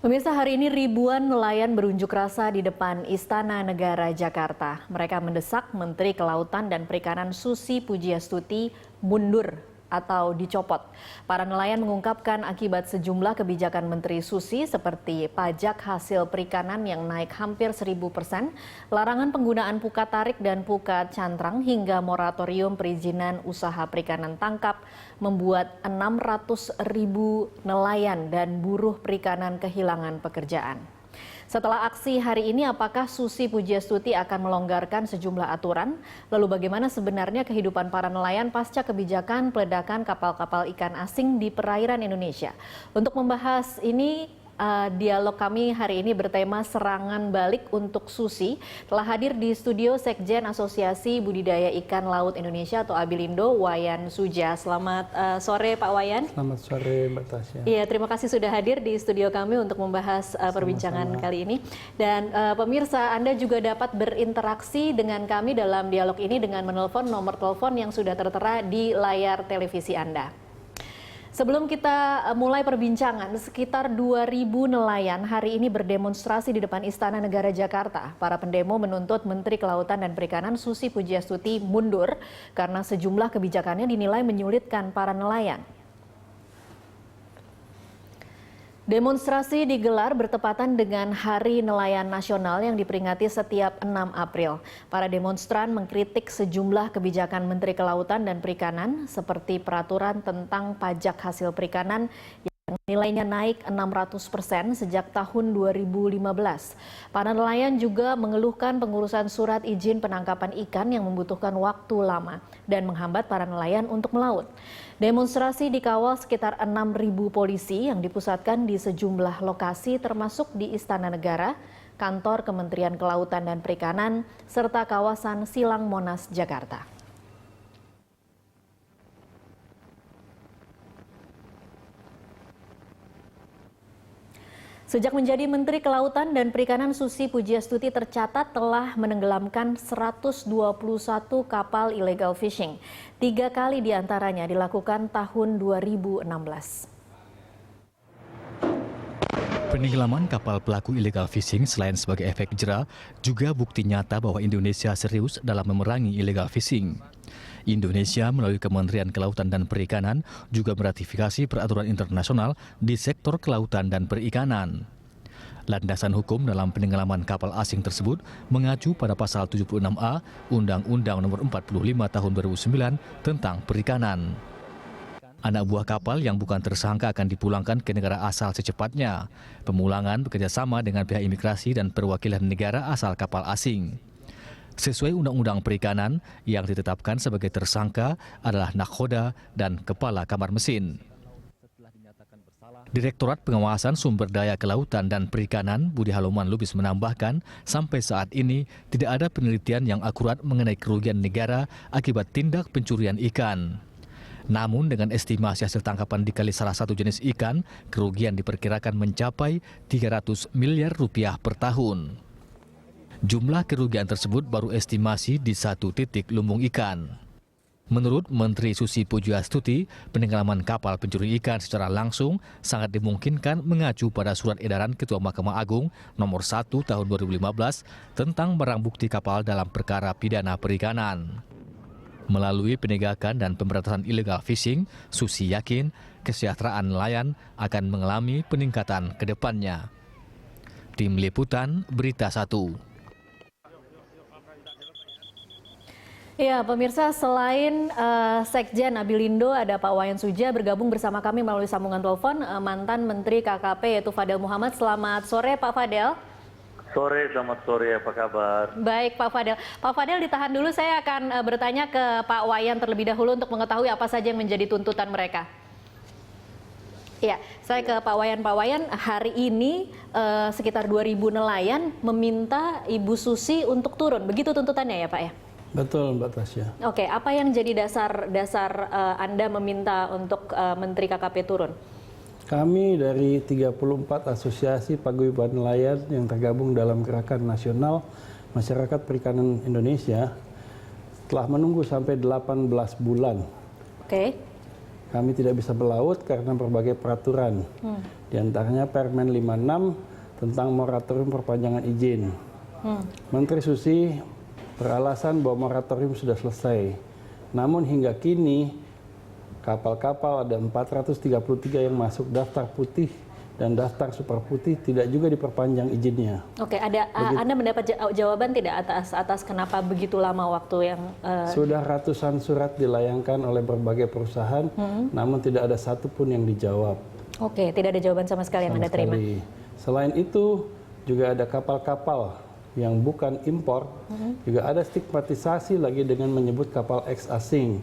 Pemirsa, hari ini ribuan nelayan berunjuk rasa di depan Istana Negara Jakarta. Mereka mendesak Menteri Kelautan dan Perikanan Susi Pujiastuti mundur atau dicopot. Para nelayan mengungkapkan akibat sejumlah kebijakan Menteri Susi seperti pajak hasil perikanan yang naik hampir 1000%, larangan penggunaan pukat tarik dan pukat cantrang hingga moratorium perizinan usaha perikanan tangkap membuat 600.000 nelayan dan buruh perikanan kehilangan pekerjaan. Setelah aksi hari ini, apakah Susi Pujiastuti akan melonggarkan sejumlah aturan? Lalu bagaimana sebenarnya kehidupan para nelayan pasca kebijakan peledakan kapal-kapal ikan asing di perairan Indonesia? Untuk membahas ini, dialog kami hari ini bertema serangan balik untuk Susi. Telah hadir di studio Sekjen Asosiasi Budidaya Ikan Laut Indonesia atau Abilindo, Wayan Suja. Selamat sore Pak Wayan. Selamat sore Mbak Tasya. Iya, terima kasih sudah hadir di studio kami untuk membahas perbincangan kali ini. Dan pemirsa, Anda juga dapat berinteraksi dengan kami dalam dialog ini dengan menelpon nomor telepon yang sudah tertera di layar televisi Anda. Sebelum kita mulai perbincangan, sekitar 2.000 nelayan hari ini berdemonstrasi di depan Istana Negara Jakarta. Para pendemo menuntut Menteri Kelautan dan Perikanan Susi Pujiastuti mundur karena sejumlah kebijakannya dinilai menyulitkan para nelayan. Demonstrasi digelar bertepatan dengan Hari Nelayan Nasional yang diperingati setiap 6 April. Para demonstran mengkritik sejumlah kebijakan Menteri Kelautan dan Perikanan seperti peraturan tentang pajak hasil perikanan yang nilainya naik 600% sejak tahun 2015. Para nelayan juga mengeluhkan pengurusan surat izin penangkapan ikan yang membutuhkan waktu lama dan menghambat para nelayan untuk melaut. Demonstrasi dikawal sekitar 6.000 polisi yang dipusatkan di sejumlah lokasi termasuk di Istana Negara, kantor Kementerian Kelautan dan Perikanan, serta kawasan Silang Monas, Jakarta. Sejak menjadi Menteri Kelautan dan Perikanan, Susi Pujiastuti tercatat telah menenggelamkan 121 kapal illegal fishing. 3 kali diantaranya dilakukan tahun 2016. Penenggelaman kapal pelaku illegal fishing selain sebagai efek jera, juga bukti nyata bahwa Indonesia serius dalam memerangi illegal fishing. Indonesia melalui Kementerian Kelautan dan Perikanan juga meratifikasi peraturan internasional di sektor kelautan dan perikanan. Landasan hukum dalam penenggelaman kapal asing tersebut mengacu pada pasal 76A Undang-Undang Nomor 45 Tahun 2009 tentang perikanan. Anak buah kapal yang bukan tersangka akan dipulangkan ke negara asal secepatnya. Pemulangan bekerjasama dengan pihak imigrasi dan perwakilan negara asal kapal asing. Sesuai Undang-Undang Perikanan, yang ditetapkan sebagai tersangka adalah nakhoda dan kepala kamar mesin. Direktorat Pengawasan Sumber Daya Kelautan dan Perikanan Budi Haloman Lubis menambahkan, sampai saat ini tidak ada penelitian yang akurat mengenai kerugian negara akibat tindak pencurian ikan. Namun dengan estimasi hasil tangkapan di kali salah satu jenis ikan, kerugian diperkirakan mencapai 300 miliar rupiah per tahun. Jumlah kerugian tersebut baru estimasi di 1 titik lumbung ikan. Menurut Menteri Susi Pujiastuti, penenggelaman kapal pencuri ikan secara langsung sangat dimungkinkan mengacu pada surat edaran Ketua Mahkamah Agung nomor 1 tahun 2015 tentang barang bukti kapal dalam perkara pidana perikanan. Melalui penegakan dan pemberantasan illegal fishing, Susi yakin kesejahteraan nelayan akan mengalami peningkatan ke depannya. Tim Liputan Berita 1. Ya, pemirsa, selain Sekjen Abilindo, ada Pak Wayan Suja bergabung bersama kami melalui sambungan telepon, mantan Menteri KKP yaitu Fadel Muhammad. Selamat sore Pak Fadel. Sore, selamat sore, apa kabar? Baik Pak Fadel. Pak Fadel, ditahan dulu, saya akan bertanya ke Pak Wayan terlebih dahulu untuk mengetahui apa saja yang menjadi tuntutan mereka. Ya, saya ke Pak Wayan. Pak Wayan, hari ini sekitar 2.000 nelayan meminta Ibu Susi untuk turun. Begitu tuntutannya ya Pak ya? Betul Mbak Tasya. Oke, apa yang jadi dasar Anda meminta untuk Menteri KKP turun? Kami dari 34 asosiasi paguyuban nelayan yang tergabung dalam Gerakan Nasional Masyarakat Perikanan Indonesia telah menunggu sampai 18 bulan. Oke. kami tidak bisa melaut karena berbagai peraturan. Di antaranya Permen 56 tentang moratorium perpanjangan izin. Menteri Susi beralasan bahwa moratorium sudah selesai. Namun hingga kini kapal-kapal ada 433 yang masuk daftar putih dan daftar super putih tidak juga diperpanjang izinnya. Oke, Anda mendapat jawaban tidak atas kenapa begitu lama waktu yang Sudah ratusan surat dilayangkan oleh berbagai perusahaan, namun tidak ada satupun yang dijawab. Oke, tidak ada jawaban sama sekali yang Anda terima. Selain itu, juga ada kapal-kapal yang bukan impor, juga ada stigmatisasi lagi dengan menyebut kapal eks asing.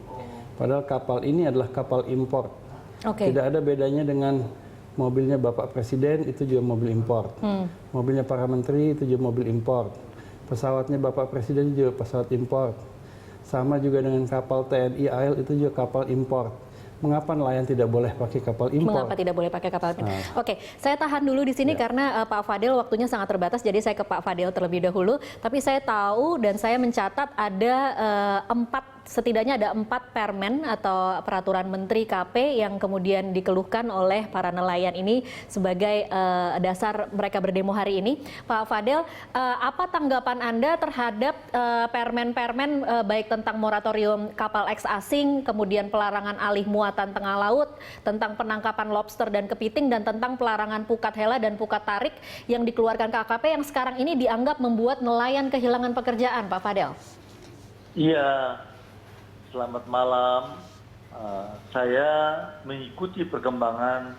Padahal kapal ini adalah kapal impor. Tidak ada bedanya dengan mobilnya Bapak Presiden, itu juga mobil impor. Mobilnya para menteri, itu juga mobil impor. Pesawatnya Bapak Presiden juga pesawat impor. Sama juga dengan kapal TNI AL, itu juga kapal impor. Mengapa nelayan tidak boleh pakai kapal impor? Mengapa tidak boleh pakai kapal impor? Oke, saya tahan dulu di sini karena Pak Fadil waktunya sangat terbatas, jadi saya ke Pak Fadil terlebih dahulu. Tapi saya tahu dan saya mencatat ada setidaknya ada 4 permen atau peraturan menteri KP yang kemudian dikeluhkan oleh para nelayan ini sebagai dasar mereka berdemo hari ini. Pak Fadil, apa tanggapan Anda terhadap permen-permen baik tentang moratorium kapal eks asing, kemudian pelarangan alih muatan tengah laut, tentang penangkapan lobster dan kepiting, dan tentang pelarangan pukat hela dan pukat tarik yang dikeluarkan KKP yang sekarang ini dianggap membuat nelayan kehilangan pekerjaan, Pak Fadil? Iya, selamat malam. Saya mengikuti perkembangan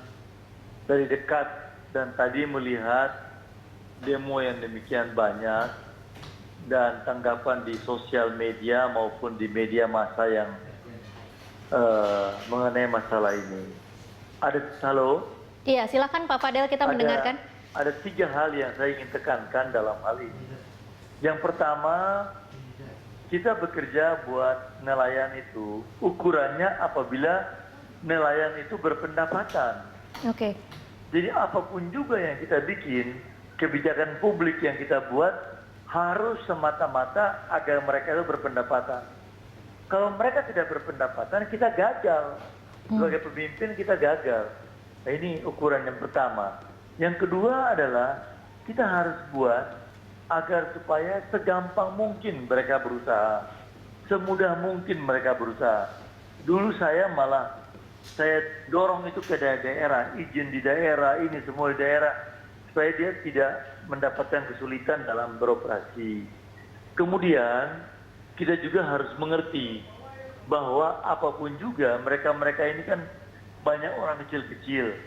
dari dekat dan tadi melihat demo yang demikian banyak dan tanggapan di sosial media maupun di media massa yang mengenai masalah ini. Halo? Iya, silakan Pak Fadil, kita mendengarkan. Ada 3 hal yang saya ingin tekankan dalam hal ini. Yang pertama, kita bekerja buat nelayan itu, ukurannya apabila nelayan itu berpendapatan. Oke. Jadi apapun juga yang kita bikin, kebijakan publik yang kita buat harus semata-mata agar mereka itu berpendapatan. Kalau mereka tidak berpendapatan, kita gagal. Sebagai pemimpin kita gagal. Nah, ini ukuran yang pertama. Yang kedua adalah kita harus buat agar supaya segampang mungkin mereka berusaha, semudah mungkin mereka berusaha. Dulu saya dorong itu ke daerah, izin di daerah, ini semua di daerah, supaya dia tidak mendapatkan kesulitan dalam beroperasi. Kemudian kita juga harus mengerti bahwa apapun juga mereka-mereka ini kan banyak orang kecil-kecil.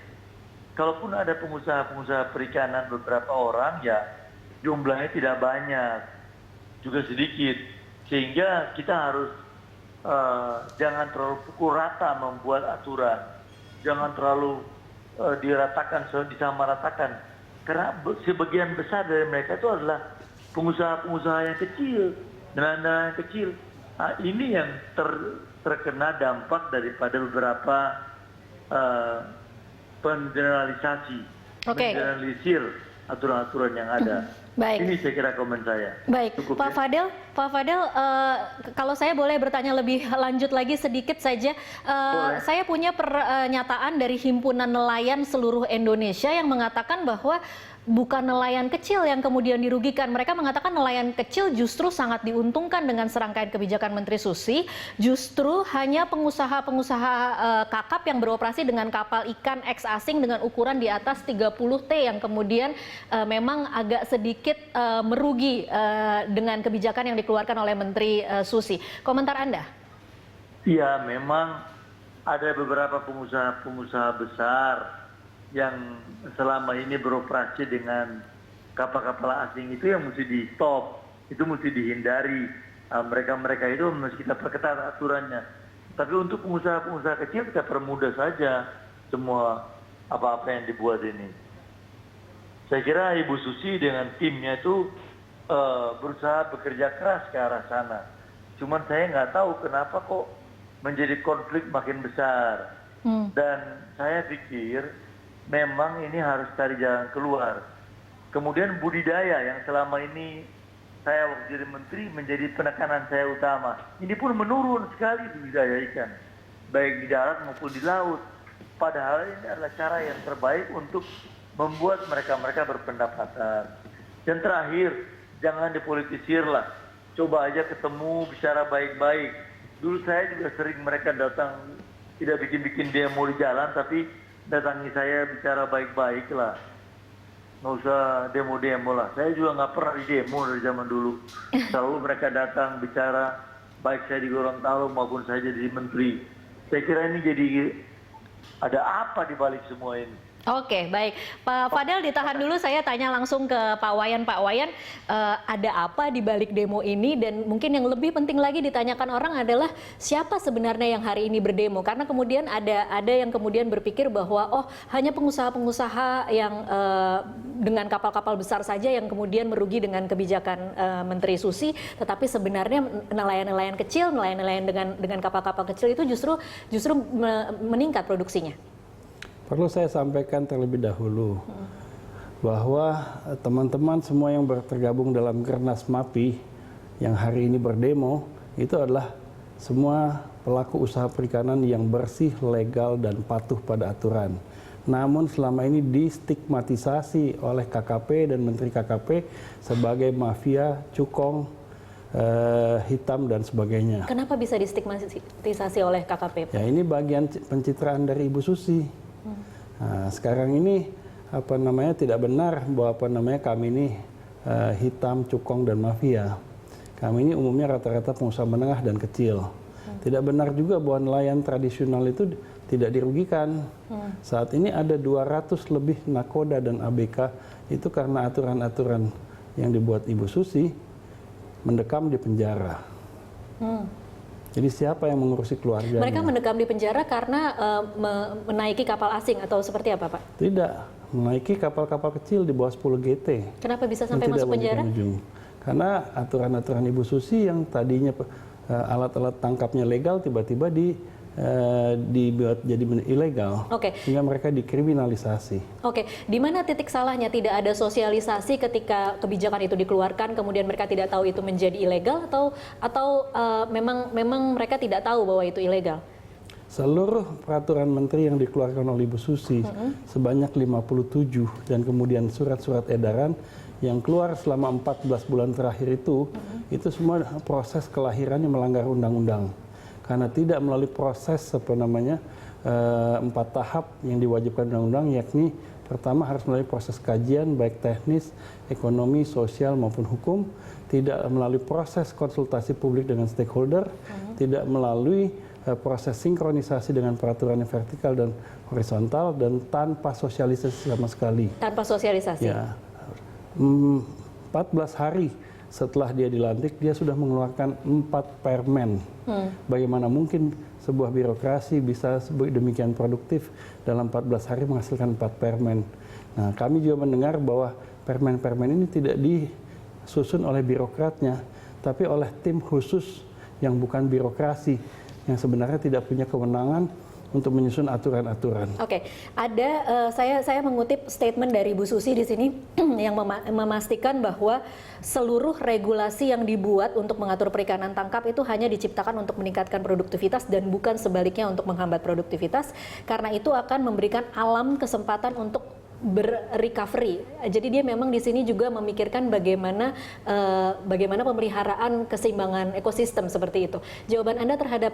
Kalaupun ada pengusaha-pengusaha perikanan beberapa orang, ya jumlahnya tidak banyak, juga sedikit. Sehingga kita harus jangan terlalu pukul rata membuat aturan. Jangan terlalu diratakan, disamaratakan. Karena sebagian besar dari mereka itu adalah pengusaha-pengusaha yang kecil, nelayan yang kecil. Nah, ini yang terkena dampak daripada beberapa pengeneralisasi, mengeneralisir aturan-aturan yang ada. Baik. Ini saya kira komen saya. Baik, cukup, Pak Fadil, kalau saya boleh bertanya lebih lanjut lagi sedikit saja, saya punya pernyataan dari Himpunan Nelayan Seluruh Indonesia yang mengatakan bahwa bukan nelayan kecil yang kemudian dirugikan. Mereka mengatakan nelayan kecil justru sangat diuntungkan dengan serangkaian kebijakan Menteri Susi. Justru hanya pengusaha-pengusaha kakap yang beroperasi dengan kapal ikan eks asing dengan ukuran di atas 30 T yang kemudian memang agak sedikit merugi dengan kebijakan yang dikeluarkan oleh Menteri Susi. Komentar Anda? Iya, memang ada beberapa pengusaha-pengusaha besar yang selama ini beroperasi dengan kapal-kapal asing itu yang mesti di stop, itu mesti dihindari. Mereka-mereka itu mesti kita perketat aturannya. Tapi untuk pengusaha-pengusaha kecil kita permudah saja semua apa-apa yang dibuat ini. Saya kira Ibu Susi dengan timnya itu berusaha bekerja keras ke arah sana. Cuman saya nggak tahu kenapa kok menjadi konflik makin besar. Dan saya pikir memang ini harus cari jalan keluar. Kemudian budidaya yang selama ini saya waktu jadi menteri menjadi penekanan saya utama. Ini pun menurun sekali budidaya ikan. baik di darat maupun di laut. Padahal ini adalah cara yang terbaik untuk membuat mereka berpendapatan. Dan terakhir, jangan dipolitisir lah. Coba aja ketemu, bicara baik-baik. Dulu saya juga sering mereka datang, tidak bikin-bikin demo di jalan, tapi datangi saya bicara baik-baik lah. Nggak usah demo-demo lah. Saya juga nggak pernah di demo dari zaman dulu. Selalu mereka datang bicara, baik saya di Gorontalo maupun saya jadi menteri. Saya kira ini jadi ada apa di balik semua ini? Oke, baik. Pak Fadel ditahan dulu, saya tanya langsung ke Pak Wayan. Pak Wayan, ada apa di balik demo ini? Dan mungkin yang lebih penting lagi ditanyakan orang adalah siapa sebenarnya yang hari ini berdemo? Karena kemudian ada yang kemudian berpikir bahwa oh hanya pengusaha-pengusaha yang dengan kapal-kapal besar saja yang kemudian merugi dengan kebijakan Menteri Susi, tetapi sebenarnya nelayan-nelayan kecil, nelayan-nelayan dengan kapal-kapal kecil itu justru meningkat produksinya. Perlu saya sampaikan terlebih dahulu bahwa teman-teman semua yang tergabung dalam Gernas MAPI yang hari ini berdemo itu adalah semua pelaku usaha perikanan yang bersih, legal, dan patuh pada aturan. Namun selama ini distigmatisasi oleh KKP dan Menteri KKP sebagai mafia, cukong, hitam, dan sebagainya. Kenapa bisa distigmatisasi oleh KKP? Ya, ini bagian pencitraan dari Ibu Susi. Nah, sekarang ini tidak benar bahwa kami ini hitam, cukong, dan mafia. Kami ini umumnya rata-rata pengusaha menengah dan kecil. Tidak benar juga bahwa nelayan tradisional itu tidak dirugikan. Saat ini ada 200 lebih nakoda dan ABK itu karena aturan-aturan yang dibuat Ibu Susi mendekam di penjara. Jadi siapa yang mengurusi keluarganya? Mereka mendekam di penjara karena menaiki kapal asing atau seperti apa, Pak? Tidak, menaiki kapal-kapal kecil di bawah 10 GT. Kenapa bisa sampai masuk penjara? Karena aturan-aturan Ibu Susi yang tadinya alat-alat tangkapnya legal tiba-tiba dibuat jadi ilegal, sehingga mereka dikriminalisasi. Oke, di mana titik salahnya? Tidak ada sosialisasi ketika kebijakan itu dikeluarkan, kemudian mereka tidak tahu itu menjadi ilegal, atau memang mereka tidak tahu bahwa itu ilegal? Seluruh peraturan menteri yang dikeluarkan oleh Ibu Susi sebanyak 57 dan kemudian surat-surat edaran yang keluar selama 14 bulan terakhir itu semua proses kelahirannya melanggar undang-undang. Karena tidak melalui proses 4 tahap yang diwajibkan undang-undang, yakni pertama harus melalui proses kajian baik teknis, ekonomi, sosial maupun hukum, tidak melalui proses konsultasi publik dengan stakeholder, tidak melalui proses sinkronisasi dengan peraturan yang vertikal dan horizontal, dan tanpa sosialisasi sama sekali. Tanpa sosialisasi? Ya. 14 hari setelah dia dilantik, dia sudah mengeluarkan 4 permen. Bagaimana mungkin sebuah birokrasi bisa demikian produktif dalam 14 hari menghasilkan 4 permen. Nah, kami juga mendengar bahwa permen-permen ini tidak disusun oleh birokratnya, tapi oleh tim khusus yang bukan birokrasi, yang sebenarnya tidak punya kewenangan untuk menyusun aturan-aturan. Oke, saya mengutip statement dari Bu Susi di sini yang memastikan bahwa seluruh regulasi yang dibuat untuk mengatur perikanan tangkap itu hanya diciptakan untuk meningkatkan produktivitas dan bukan sebaliknya untuk menghambat produktivitas, karena itu akan memberikan alam kesempatan untuk berrecovery. Jadi dia memang di sini juga memikirkan bagaimana pemeliharaan keseimbangan ekosistem seperti itu. Jawaban Anda terhadap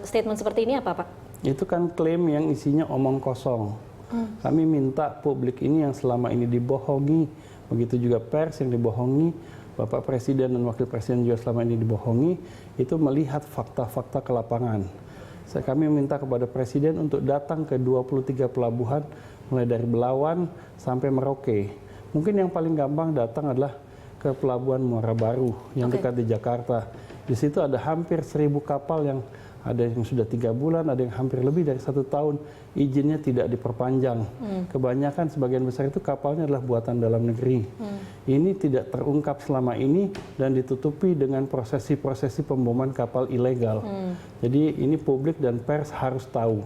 statement seperti ini apa, Pak? Itu kan klaim yang isinya omong kosong. Kami minta publik ini yang selama ini dibohongi, begitu juga pers yang dibohongi, Bapak Presiden dan Wakil Presiden juga selama ini dibohongi, itu melihat fakta-fakta ke lapangan. Kami minta kepada Presiden untuk datang ke 23 pelabuhan, mulai dari Belawan sampai Merauke. Mungkin yang paling gampang datang adalah ke Pelabuhan Muara Baru yang dekat di Jakarta. Di situ ada hampir 1.000 kapal yang ada yang sudah 3 bulan, ada yang hampir lebih dari 1 tahun izinnya tidak diperpanjang. Kebanyakan sebagian besar itu kapalnya adalah buatan dalam negeri. Ini tidak terungkap selama ini dan ditutupi dengan prosesi-prosesi pemboman kapal ilegal. Jadi ini publik dan pers harus tahu.